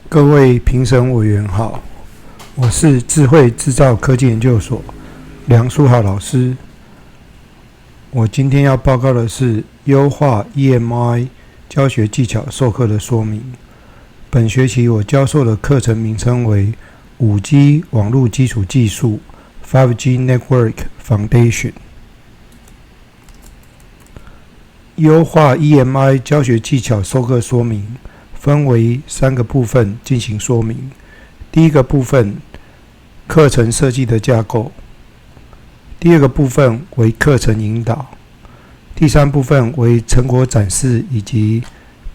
各位评审委员好，我是智慧制造科技研究所梁书豪老师。我今天要报告的是优化 EMI 教学技巧授课的说明。本学期我教授的课程名称为 5G 网络基础技术 5G Network Foundation。优化 EMI 教学技巧授课说明分为3个部分进行说明。第一个部分，课程设计的架构；第二个部分为课程引导；第三部分为成果展示以及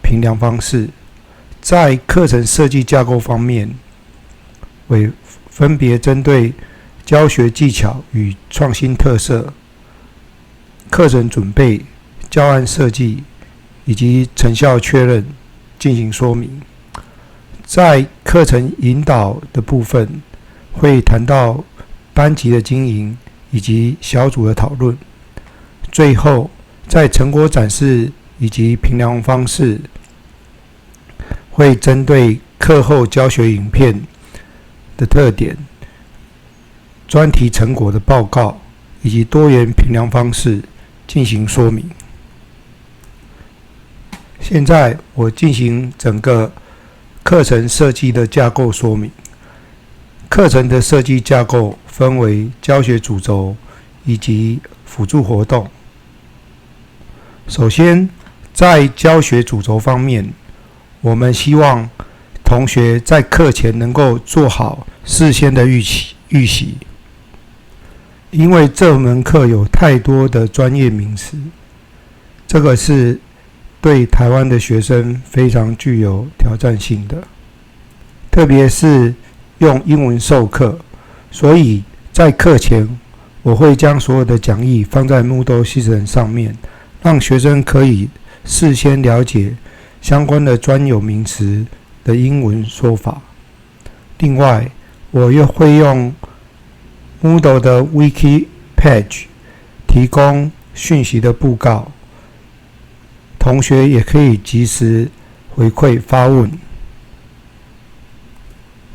评量方式。在课程设计架构方面，为分别针对教学技巧与创新特色、课程准备、教案设计以及成效确认进行说明。在课程引导的部分，会谈到班级的经营以及小组的讨论。最后，在成果展示以及评量方式，会针对课后教学影片的特点、专题成果的报告以及多元评量方式进行说明。现在我进行整个课程设计的架构说明。课程的设计架构分为教学主轴以及辅助活动。首先，在教学主轴方面，我们希望同学在课前能够做好事先的预习，因为这门课有太多的专业名词，这个是对台湾的学生非常具有挑战性的，特别是用英文授课，所以在课前我会将所有的讲义放在 Moodle 系统上面，让学生可以事先了解相关的专有名词的英文说法。另外，我又会用 Moodle 的 Wiki Page 提供讯息的布告，同学也可以及时回馈发问。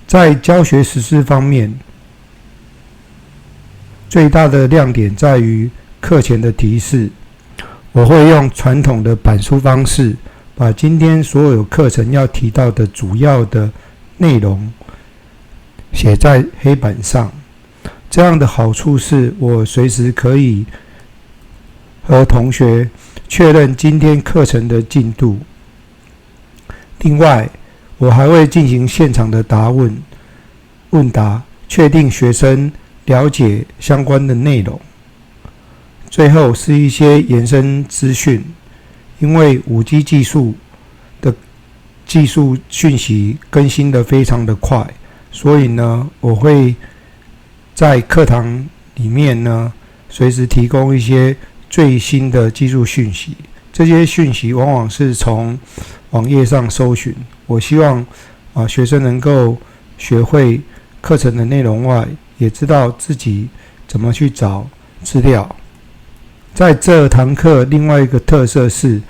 在教学实施方面，最大的亮点在于课前的提示。我会用传统的板书方式，把今天所有课程要提到的主要的内容写在黑板上。这样的好处是我随时可以和同学确认今天课程的进度。另外，我还会进行现场的问答，确定学生了解相关的内容。最后是一些延伸资讯，因为 5G 技术的技术讯息更新的非常的快，所以呢，我会在课堂里面呢，随时提供一些最新的技术讯息。这些讯息往往是从网页上搜寻。我希望学生能够学会课程的内容外，也知道自己怎么去找资料。在这堂课，另外一个特色是，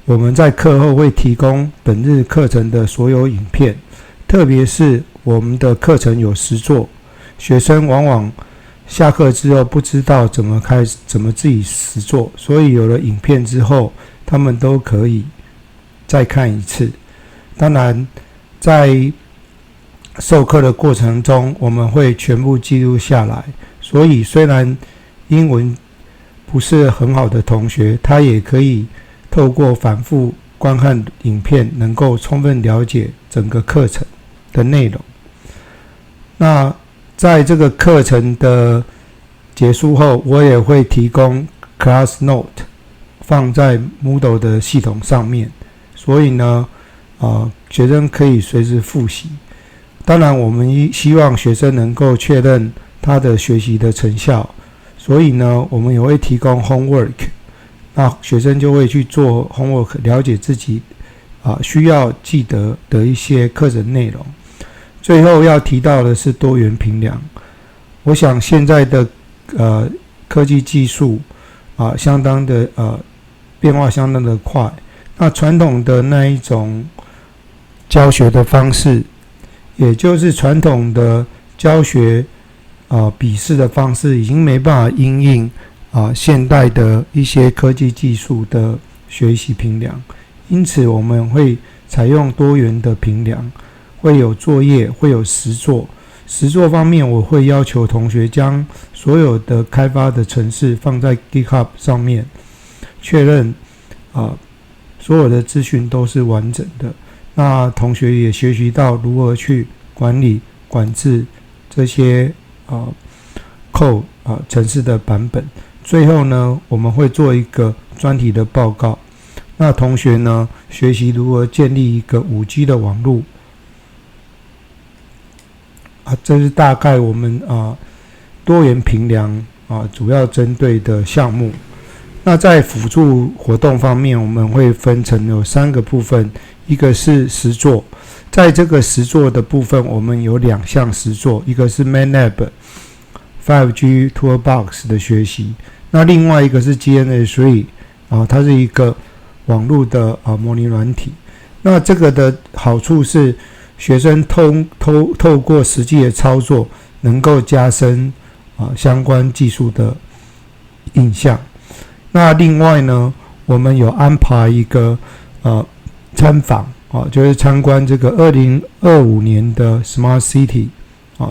我们在课后会提供本日课程的所有影片，特别是我们的课程有实作，学生往往下课之后不知道怎么自己实作，所以有了影片之后，他们都可以再看一次。当然，在授课的过程中，我们会全部记录下来，所以虽然英文不是很好的同学，他也可以透过反复观看影片，能够充分了解整个课程的内容。那在这个课程的结束后，我也会提供 Class Note 放在 Moodle 的系统上面，所以呢，学生可以随时复习。当然，我们希望学生能够确认他的学习的成效，所以呢，我们也会提供 homework， 那学生就会去做 homework， 了解自己需要记得的一些课程内容。最后要提到的是多元评量。我想现在的科技技术相当的变化相当的快，那传统的那一种教学的方式，也就是传统的教学笔试的方式，已经没办法因应现代的一些科技技术的学习评量，因此我们会采用多元的评量，会有作业，会有实作。实作方面，我会要求同学将所有的开发的程式放在 GitHub 上面，确认所有的资讯都是完整的。那同学也学习到如何去管理、管制这些code 程式的版本。最后呢，我们会做一个专题的报告。那同学呢，学习如何建立一个 5G 的网络。这是大概我们多元评量主要针对的项目。那在辅助活动方面，我们会分成有3个部分，一个是实作，在这个实作的部分，我们有2项实作，一个是 MANLab 5G Toolbox 的学习，那另外一个是 GNS3 它是一个网络的模拟软体。那这个的好处是学生透过实际的操作，能够加深相关技术的印象。那另外呢，我们有安排一个参访就是参观这个2025年的 Smart City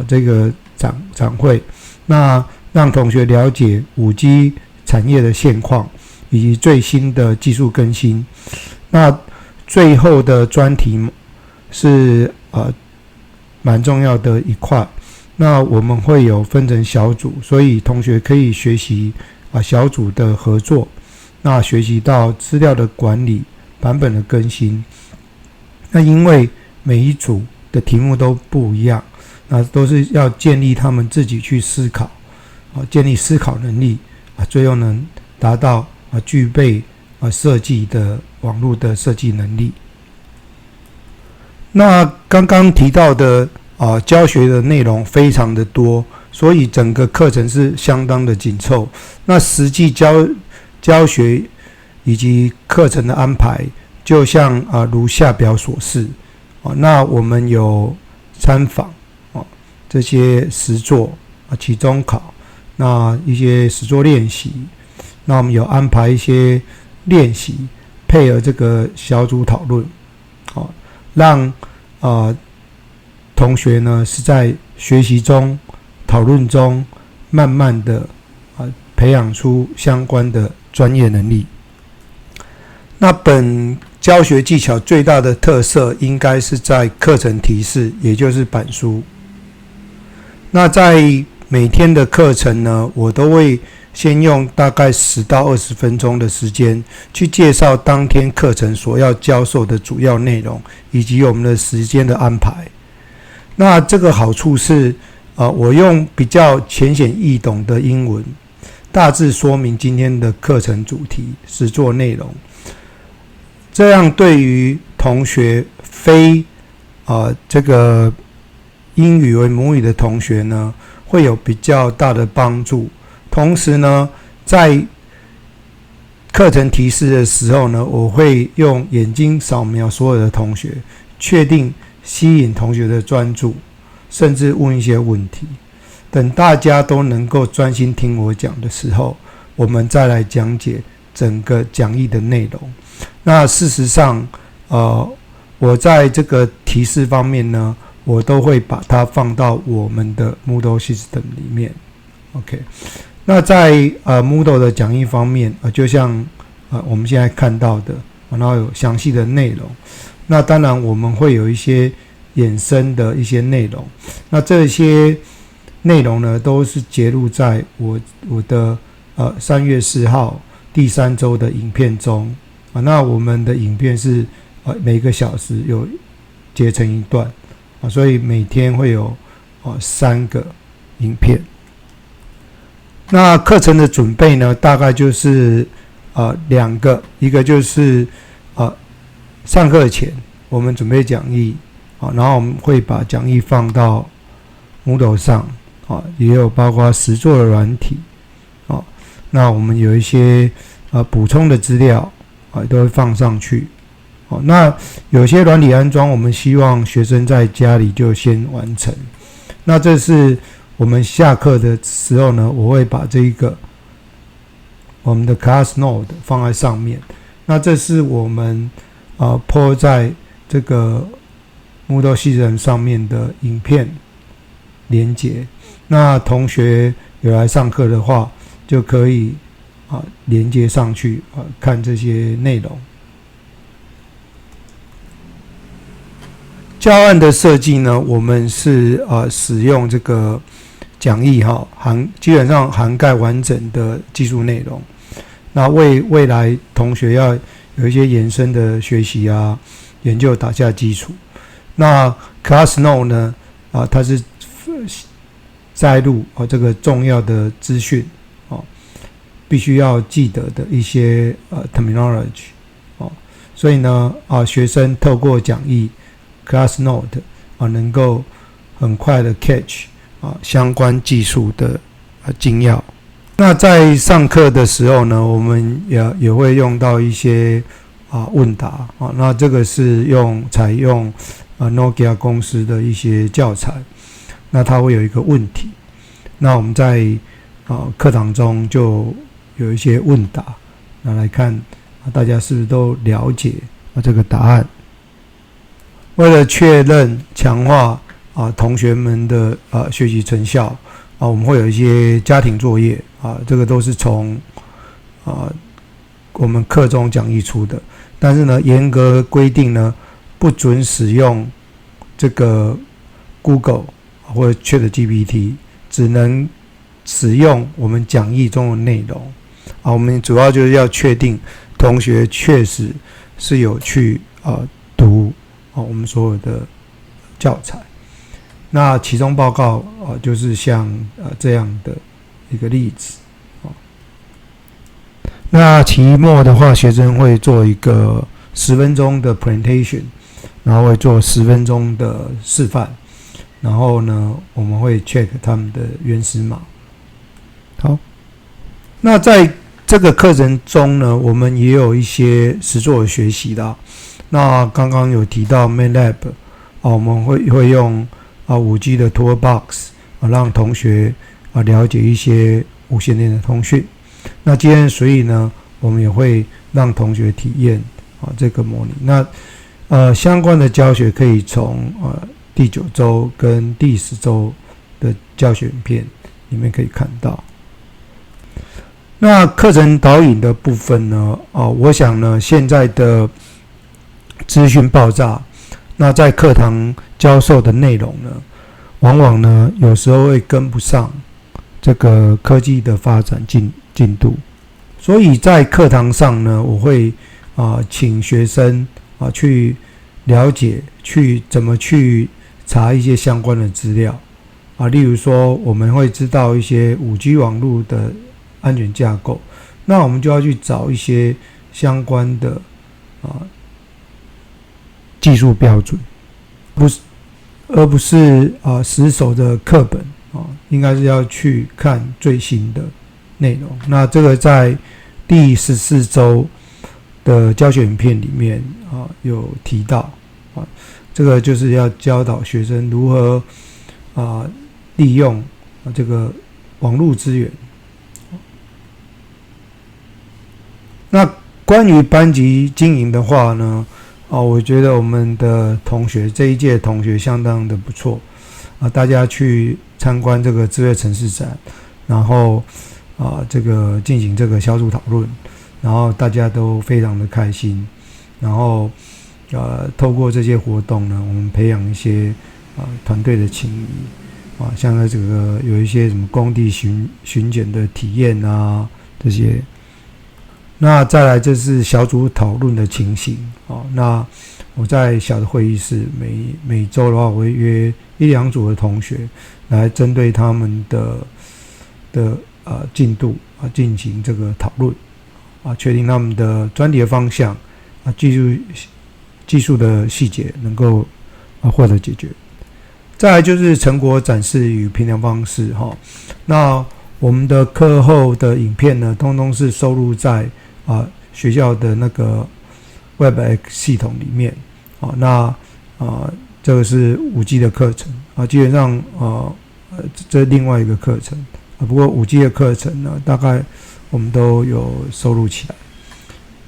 这个展会，那让同学了解 5G 产业的现况以及最新的技术更新。那最后的专题是蛮重要的一块。那我们会有分成小组，所以同学可以学习小组的合作，那学习到资料的管理、版本的更新。那因为每一组的题目都不一样，那都是要建立他们自己去思考，建立思考能力，最后能达到具备设计的网络的设计能力。那刚刚提到的教学的内容非常的多，所以整个课程是相当的紧凑。那实际教学以及课程的安排，就像如下表所示。那我们有参访这些实作期中考，那一些实作练习，那我们有安排一些练习，配合这个小组讨论，让同学呢是在学习中、讨论中，慢慢的培养出相关的专业能力。那本教学技巧最大的特色应该是在课程提示，也就是板书。那在每天的课程呢，我都会先用大概10到20分钟的时间去介绍当天课程所要教授的主要内容，以及我们的时间的安排。那这个好处是我用比较浅显易懂的英文，大致说明今天的课程主题、实作内容。这样对于同学非这个英语为母语的同学呢，会有比较大的帮助。同时呢，在课程提示的时候呢，我会用眼睛扫描所有的同学，确定吸引同学的专注，甚至问一些问题。等大家都能够专心听我讲的时候，我们再来讲解整个讲义的内容。那事实上我在这个提示方面呢，我都会把它放到我们的 Moodle System 里面。 OK， 那在Moodle 的讲义方面就像我们现在看到的，然后有详细的内容。那当然我们会有一些衍生的一些内容，那这些内容呢都是截录在我的3月4号第3周的影片中。那我们的影片是每个小时有截成一段，所以每天会有3个影片。那课程的准备呢，大概就是2个，一个就是上课前我们准备讲义，然后我们会把讲义放到 Moodle 上，也有包括实作的软体，那我们有一些补充的资料都会放上去，那有些软体安装，我们希望学生在家里就先完成。那这是我们下课的时候呢，我会把这一个我们的 Class Note 放在上面。那这是我们po 在这个 Moodle 系统上面的影片连结。那同学有来上课的话，就可以连接上去看这些内容。教案的设计呢，我们是使用这个讲义基本上涵盖完整的技术内容。那为未来同学要有一些延伸的学习研究打下基础。那 Class Note 呢，它是摘录这个重要的资讯必须要记得的一些terminology 所以呢学生透过讲义 Class Note 能够很快的 catch 相关技术的精要。那在上课的时候呢，我们也会用到一些问答那这个是采用Nokia 公司的一些教材，那它会有一个问题，那我们在课堂中就有一些问答，那来看大家是不是都了解这个答案。为了确认强化同学们的学习成效我们会有一些家庭作业这个都是从我们课中讲义出的，但是呢严格规定呢不准使用这个 Google 或者 ChatGPT， 只能使用我们讲义中的内容我们主要就是要确定同学确实是有去读我们所有的教材。那期中报告就是像这样的一个例子那期末的话，学生会做一个10分钟的 presentation， 然后会做10分钟的示范，然后呢我们会 check 他们的原始码。好，那在这个课程中呢，我们也有一些实作的学习的那刚刚有提到 MATLAB我们会用5G 的 Toolbox让同学了解一些无线电的通讯。那今天所以呢，我们也会让同学体验这个模拟。那相关的教学可以从第9周跟第10周的教学影片里面可以看到。那课程导引的部分呢，我想呢，现在的资讯爆炸，那在课堂教授的内容呢，往往呢有时候会跟不上这个科技的发展进度，所以在课堂上呢，我会请学生去了解，去怎么去查一些相关的资料例如说我们会知道一些 5G 网络的安全架构，那我们就要去找一些相关的技术标准，而不是死守的课本应该是要去看最新的内容。那这个在第14周的教学影片里面有提到这个就是要教导学生如何利用这个网络资源。那关于班级经营的话呢我觉得我们的同学这一届同学相当的不错大家去参观这个智慧城市展，然后这个进行这个小组讨论，然后大家都非常的开心，然后透过这些活动呢，我们培养一些团队的情谊像这个有一些什么工地巡检的体验这些。那再来这是小组讨论的情形那我在小的会议室每周的话，我会约1-2组的同学来针对他们的进度进行这个讨论确定他们的专题的方向技术的细节能够获得解决。再来就是成果展示与评量方式那我们的课后的影片呢，通通是收录在学校的那个 WebEx 系统里面。那这个是5G 的课程基本上这是另外一个课程不过5G 的课程呢，大概我们都有收录起来。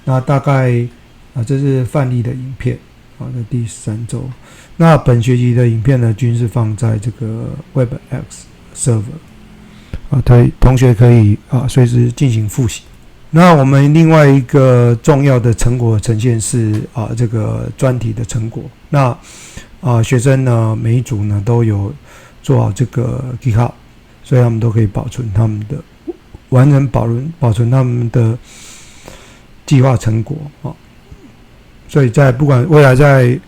那大概这是范例的影片这第3周。那本学期的影片呢，均是放在这个 WebEx Server 同学可以随时进行复习。那我们另外一个重要的成果呈现是这个专题的成果。那学生呢，每一组呢都有做好这个 GitHub， 所以他们都可以保存他们的完整保存他们的计划成果所以在不管未来在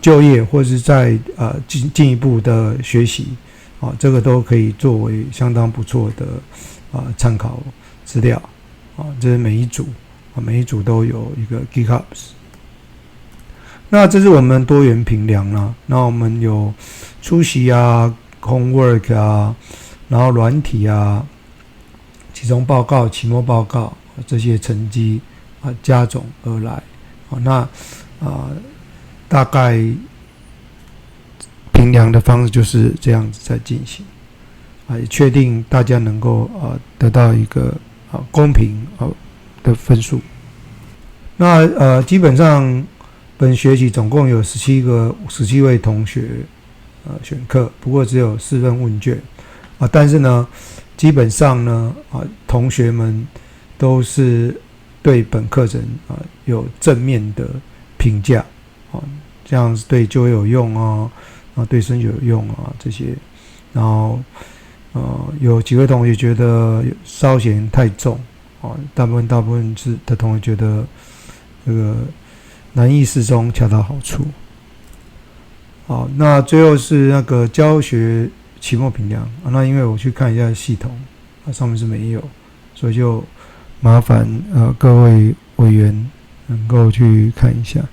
就业或是在进一步的学习这个都可以作为相当不错的参考资料这是每一组都有一个 GitHub。那这是我们多元评量啦，那我们有出席homework 然后软体期中报告、期末报告这些成绩加总而来那大概评量的方式就是这样子在进行也确定大家能够得到一个公平的分数。那基本上本学期总共有17位同学选课，不过只有4份问卷但是呢，基本上呢同学们都是对本课程有正面的评价这样子对就业有用对升学有用这些。然后有几位同学觉得稍嫌太重大部分的同学觉得这个难易适中，恰到好处。好，那最后是那个教学期末评量那因为我去看一下系统上面是没有，所以就麻烦各位委员能够去看一下。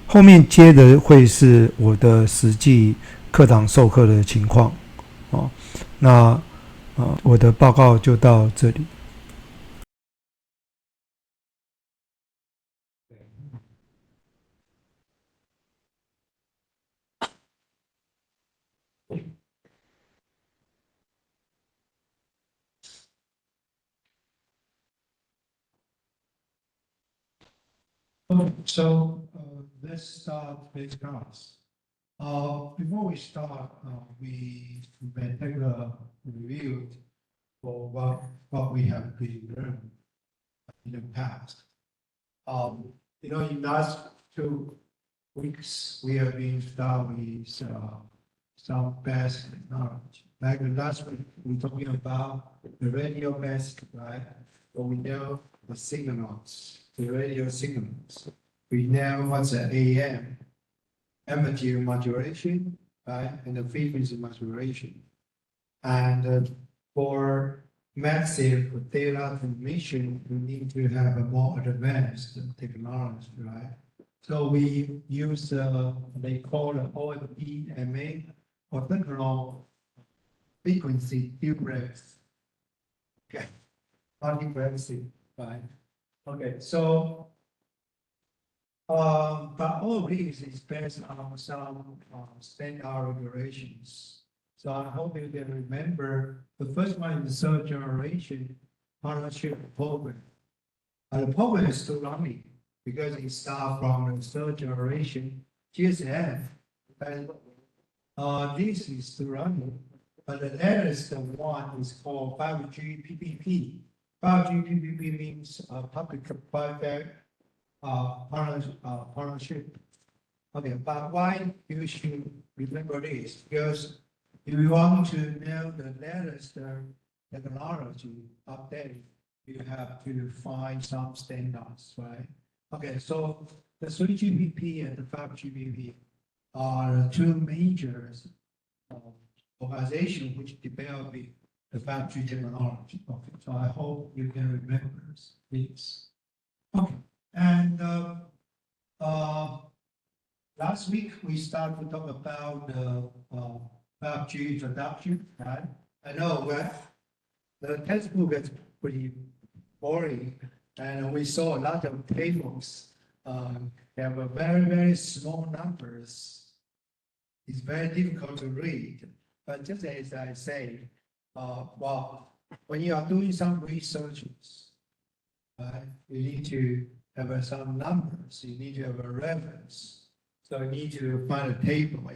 后面接的会是我的实际课堂授课的情况那我的报告就到这里。So let's start this class. Before we start, we may take a review for what we have been learning in the past. In last 2 weeks, we have been starting with some basic knowledge. Like last week, we're talking about the radio basic, right? So we know the signals, the radio signals. We know what's the AM, amplitude modulation, right? And the frequency modulation. And for massive data transmission, we need to have a more advanced technology, right? So we use they call it OFDMA, orthogonal frequency duplex. Okay, multiplexing, right? Okay, so but all of these is based on some standard regulations. So I hope you can remember the first one is the third generation partnership program. The program is still running because it starts from the third generation GSM. And this is still running, but the latest one is called 5G PPP. 5G PPP means public-private partnership. Okay, but why you should remember this? Because if you want to know the latest technology update, you have to find some standards, right? Okay, so the 3GPP and the 5GPP are the two major organizations which develop the 5G technology. Okay, so I hope you can remember this. Okay, and last week we started to talk about the 5G introduction, right? I know the textbook is pretty boring, and we saw a lot of tables have a very small numbers. It's very difficult to read. But just as I say, well, when you are doing some researches, right, you need to have some numbers. You need to have a reference. So you need to find a table.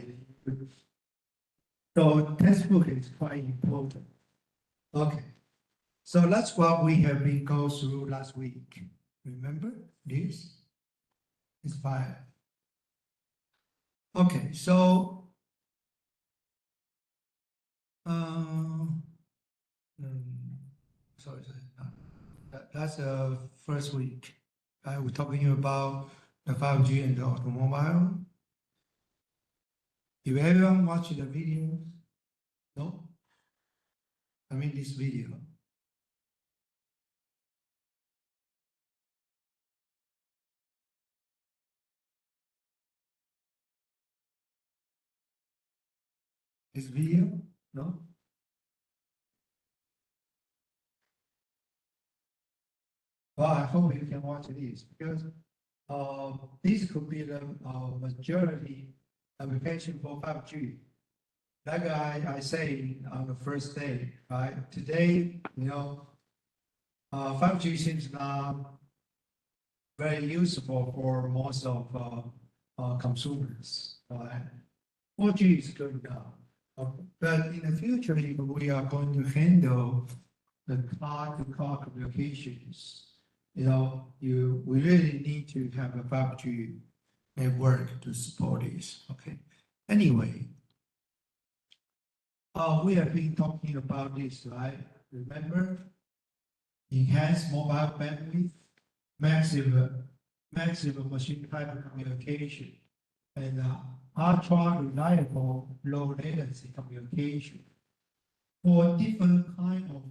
So textbook is quite important. Okay. So that's what we have been going through last week. Remember this? It's 5. Okay, so sorry, that's the first week. We're talking about the 5G and the automobile. If everyone watched the video, no? I mean this video. This video? No? Well, I hope you can watch this because this could be the majority application for 5G. Like I say on the first day, right? Today, 5G seems not very useful for most of consumers. Right? 4G is good now. But in the future, if we are going to handle the car-to-car communications, we really need to have a 5G network to support this. Okay. Anyway, we have been talking about this, right? Remember, enhanced mobile bandwidth, maximum machine type communication, and ultra reliable low latency communication for different kind of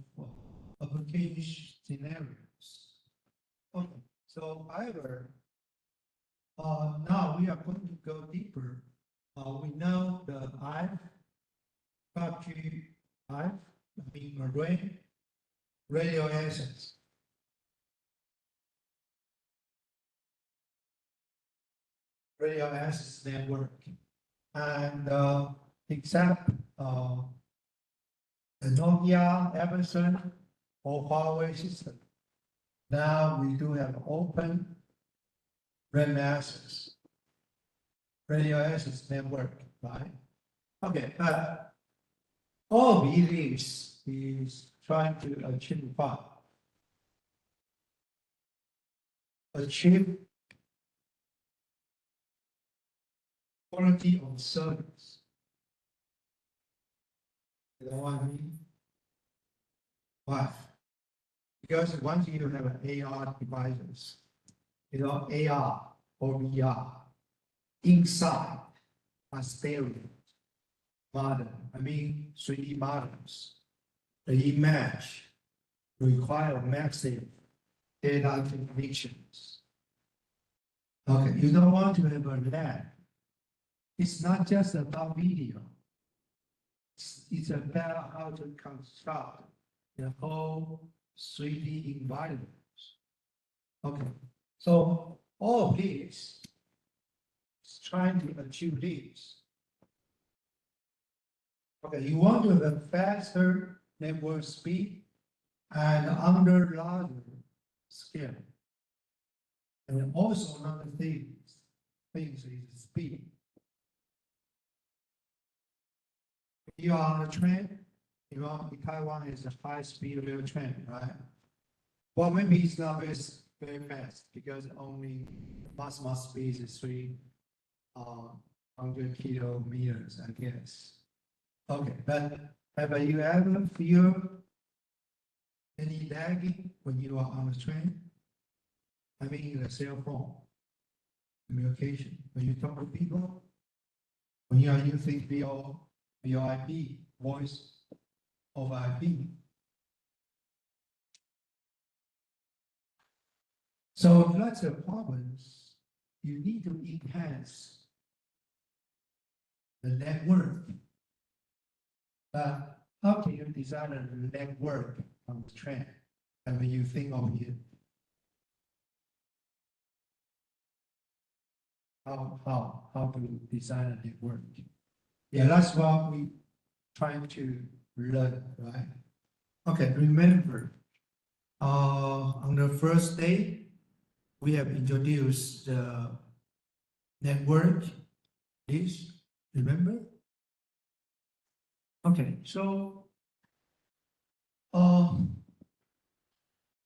application scenarios. Okay, so however, now we are going to go deeper. We know the 5G, array radio access. Radio access network. And except the Nokia, Ericsson, or Huawei system, now we do have open RAM access, radio access network, right? Okay, but all of these is trying to achieve what? Achieve quality of service. You know what I mean? Why? Because once you have AR devices, AR or VR, inside a stereo model, 3D models, the image require massive data connections. Okay, you don't want to have a lag. It's not just about video. It's about how to construct the whole 3D environment. Okay, so all of this is trying to achieve this. Okay, you want to have a faster network speed and under larger scale. And also another things is speed. You are on a train, Taiwan is a high-speed rail train, right? Well, maybe it's not very fast because only maximum speed is 300 kilometers, I guess. Okay, but have you ever feel any lagging when you are on a train? The cell phone communication, when you talk to people, when you are using VoIP, voice over IP. So that's a problem. You need to enhance the network. But how can you design a network on the train? And when you think of it, how to design a network. Yeah, that's what we trying to learn, right? Okay, remember, on the first day, we have introduced the network. This, remember? Okay, so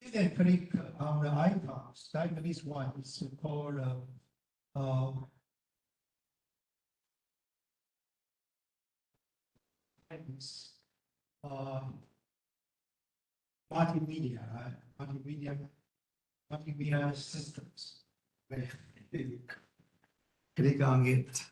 you can click on the icons. Like this one is called uh, multimedia, right? Multimedia systems. Click on it.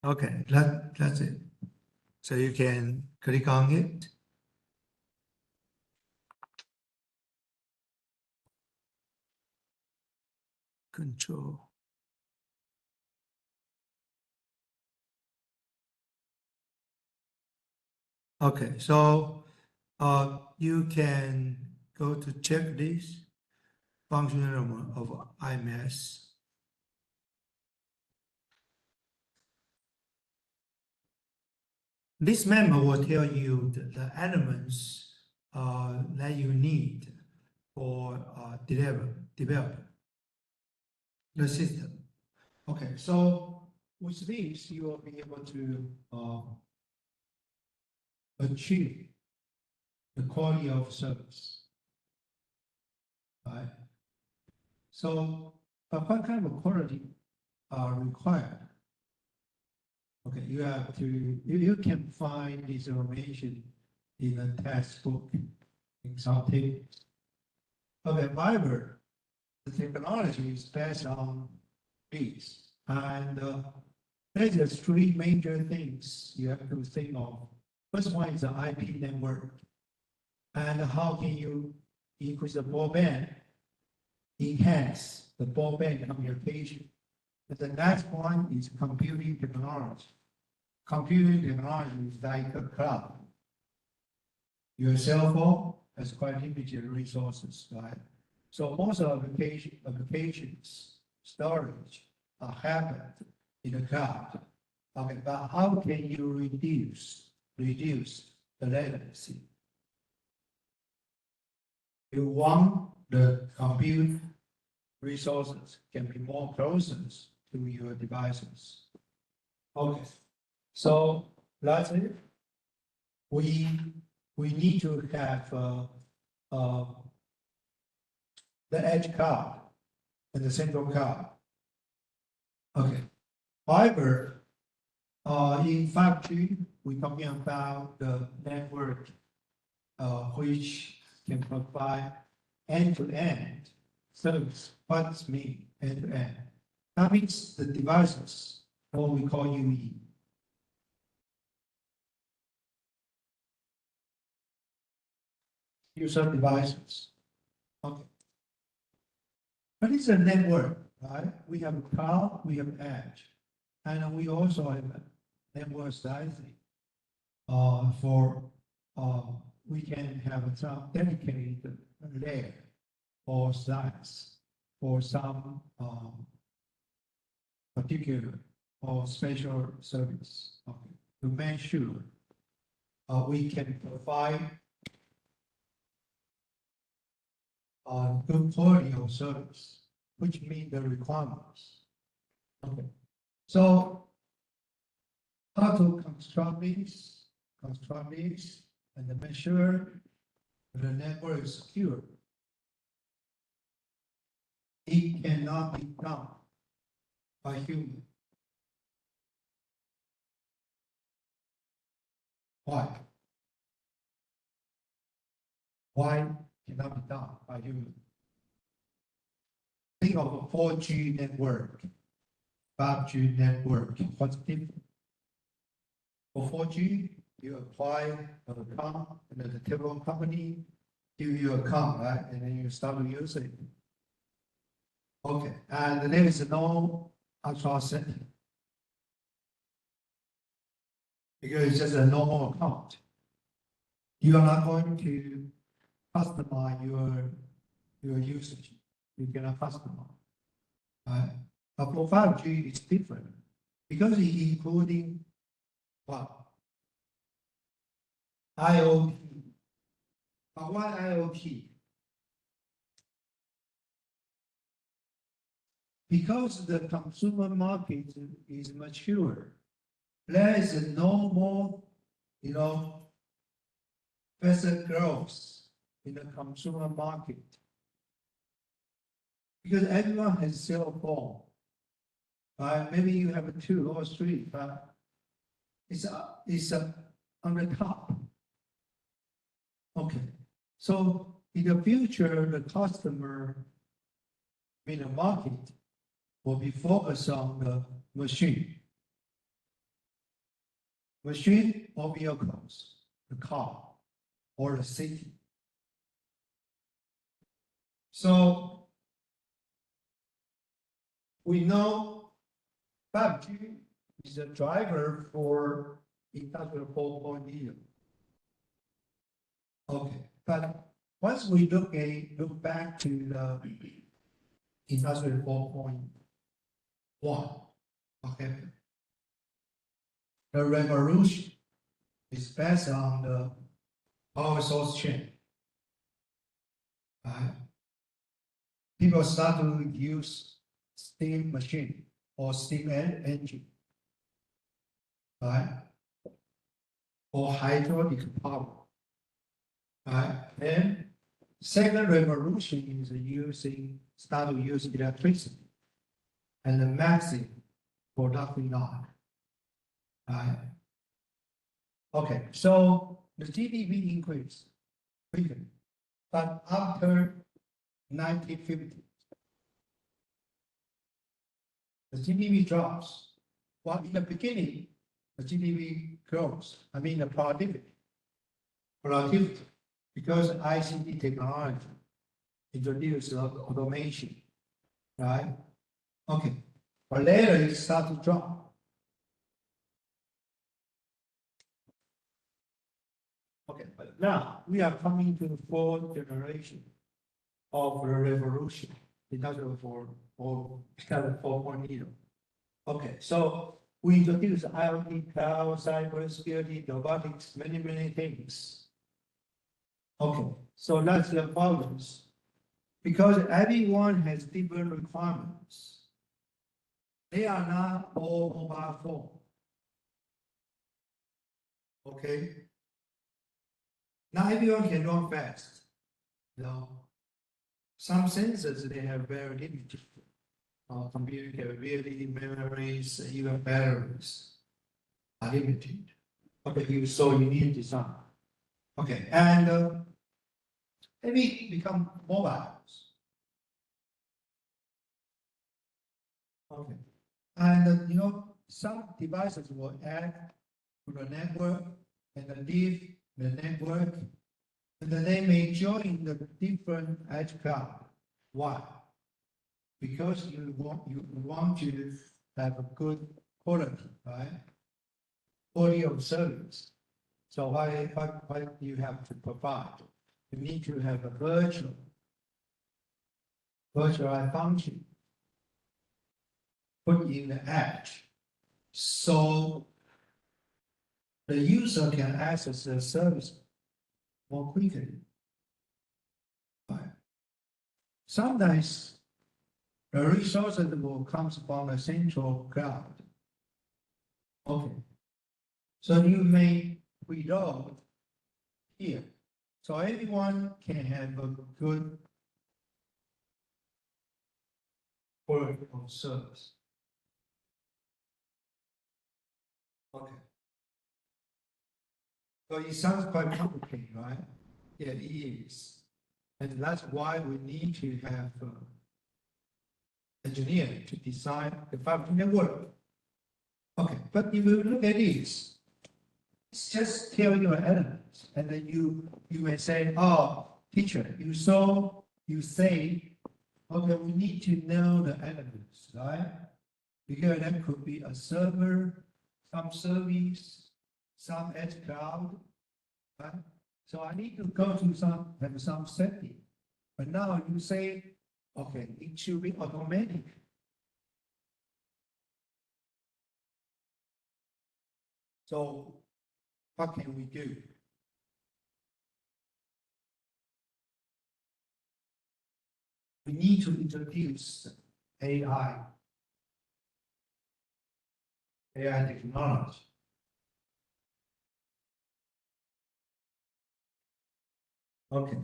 Okay, that's it. So you can click on it. Control. Okay, so you can go to check this function of IMS. This memo will tell you the elements that you need for develop the system. Okay, so with this, you will be able to achieve the quality of service, right? So, what kind of quality are required? Okay, you have to, you can find this information in a textbook, in some tables. Okay, however, the technology is based on these. And there's three major things you have to think of. First one is the IP network. And how can you increase the broadband, enhance the broadband communication? And the next one is computing technology. Computing technology is like a cloud. Your cell phone has quite limited resources, right? So most applications, storage are happened in the cloud. Okay, but how can you reduce the latency? You want the compute resources can be more closer to your devices. Okay, so lastly, we need to have the edge card and the central card. Okay, however, in 5G, we're talking about the network which can provide end-to-end service. What does mean end-to-end? That means the devices, what we call UE. User devices. Okay. But it's a network, right? We have a cloud, we have edge, and we also have a network slicing. We can have some dedicated layer or slice for some particular or special service, okay, to make sure we can provide good quality of service, which meet the requirements. Okay, so how to construct these, and make sure the network is secure. It cannot be done by human. Why? Why cannot be done by human? Think of a 4G network, 5G network. What's different? For 4G, you apply an account, and then the telephone company give you an account, right? And then you start to use it. Okay, and there is no ultra setting. because it's just a normal account. You are not going to customize your usage. You cannot customize. Right? But for 5G, it's different because it's including what? IoT. But why IoT? Because the consumer market is mature. There is no more, faster growth in the consumer market. Because everyone has cell phone. Right? Maybe you have 2 or 3, but it's on the top. Okay. So in the future, the customer in the market will be focused on the machine or vehicles, the car or the city. So we know 5G is a driver for Industrial 4.0. Okay, but once we look back to the Industrial 4.1, okay, the revolution is based on the power source chain. Right? People start to use steam machine or steam engine, right? Or hydraulic power. Right? Then second revolution is start to use electricity and the massive production line. Right? Okay, so the GDP increase quickly, but after 1950, the GDP drops. Well, in the beginning, the GDP grows. I mean the productivity, because ICT technology introduced automation, right? Okay, but later it starts to drop. Okay, but now we are coming to the fourth generation of the revolution, Industrial 4.0. Okay, so we introduce IoT, cloud, cybersecurity, robotics, many things. Okay, so that's the problems. Because everyone has different requirements. They are not all mobile phone. Okay? Not everyone can run fast. Some sensors, they have very limited computing capability, memories, even batteries are limited. Okay, so you need design. Okay, and maybe become mobiles. Okay, and some devices will add to the network and then leave the network, and then they may join the different edge cloud. Why? Because you want to have a good quality, right? Quality of service. So why do you have to provide? You need to have a virtualized function put in the edge, so the user can access the service more quickly. Right. Sometimes the resources will come from a central cloud. Okay. So you may preload here. So everyone can have a good quality of service. Okay. So it sounds quite complicated, right? Yeah, it is. And that's why we need to have engineer to design the 5G network. Okay, but if you look at this, it's just tell you elements, and then you may say, oh, teacher, you say, okay, we need to know the elements, right? Because that could be a server, some service, some edge cloud, right? So I need to go to have some setting. But now you say, okay, it should be automatic. So what can we do? We need to introduce AI technology. Okay.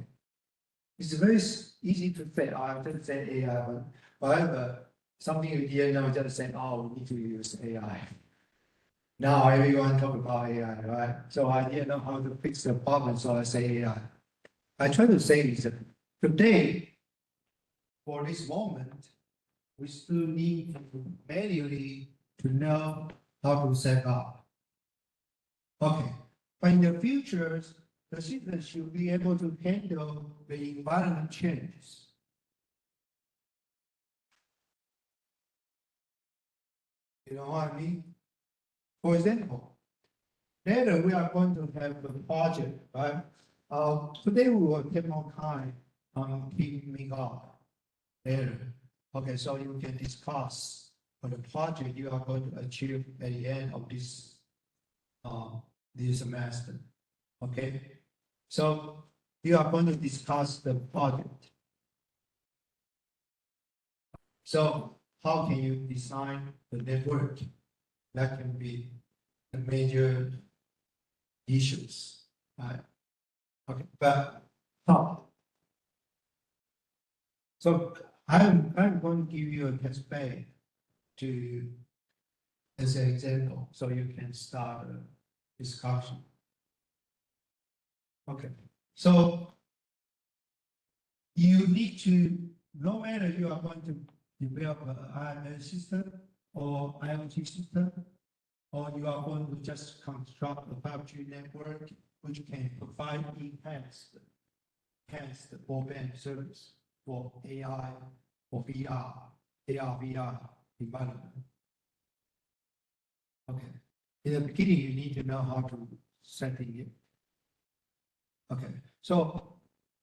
It's very easy to say, I just say AI, but however, something you didn't know, just say, oh, we need to use AI. Now everyone talk about AI, right? So I didn't know how to fix the problem, so I say AI. I try to say is that today, for this moment, we still need to manually to know how to set up. Okay, but in the future, the system should be able to handle the environment changes. You know what I mean? For example, later we are going to have a project, right? Today we will take more time on keeping up later. Okay, so you can discuss the project you are going to achieve at the end of this semester. Okay, so you are going to discuss the project. So how can you design the network? That can be the major issues, right? Okay, but how? So I'm going to give you a test bed to as an example, so you can start a discussion. Okay, so you need to, no matter you are going to develop an IMS system or IoT system, or you are going to just construct a 5G network which can provide enhanced broadband service for AI or VR, AR/VR environment. Okay. In the beginning, you need to know how to set it. Okay. So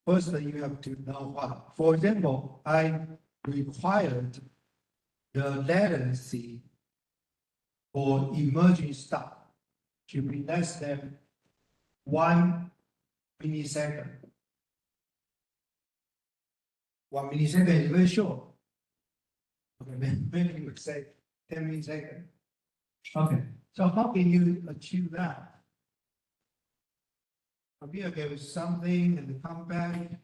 first, you have to know what. For example, I required the latency for emerging stuff to be less than 1 millisecond. 1 millisecond is very short. Okay, maybe you would say 10 milliseconds. Okay, so how can you achieve that? Appear there was something and come back.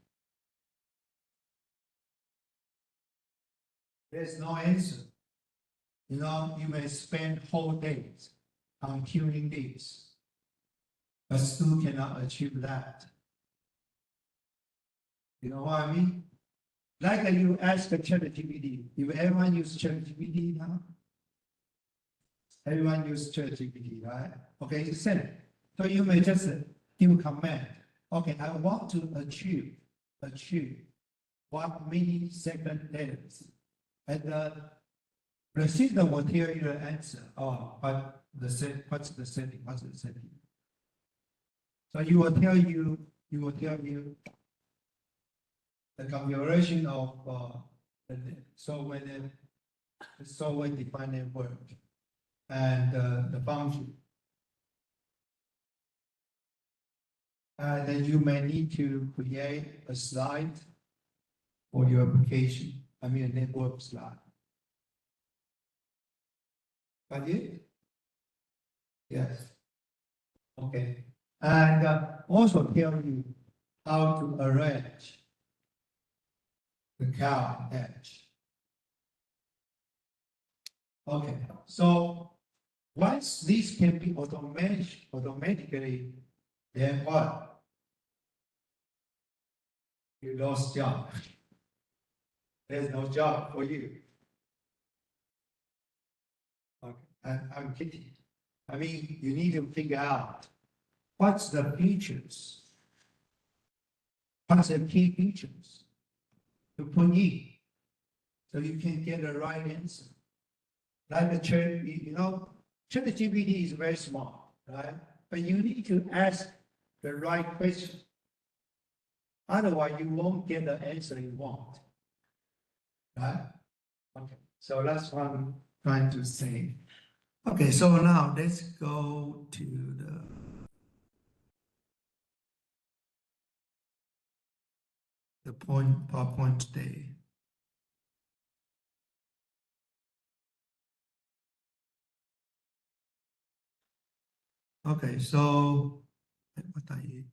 There's no answer. You know, you may spend whole days on tuning this, but still cannot achieve that. You know what I mean? Like you ask the ChatGPT. If everyone use ChatGPT now, everyone use ChatGPT, right? Okay, it's the same. So you may just give a command. Okay, I want to achieve 1 millisecond latency, and the system will tell you the answer. Oh, but what's the setting? What's the setting? So you will tell you the configuration of the software defined network and the function. And then you may need to create a slide for your application. I mean, a network slide. Got it? Yes. Okay. And also tell you how to arrange the cloud edge. Okay. So once this can be automatically, then what? You lost job. There's no job for you. Okay. I'm kidding. I mean, you need to figure out what's the features, what's the key features to put in, so you can get the right answer. Like the ChatGPT is very smart, right? but you need to ask the right question. Otherwise, you won't get the answer you want. Right? Okay, so that's what I'm trying to say. Okay, so now let's go to the PowerPoint today. Okay, so what I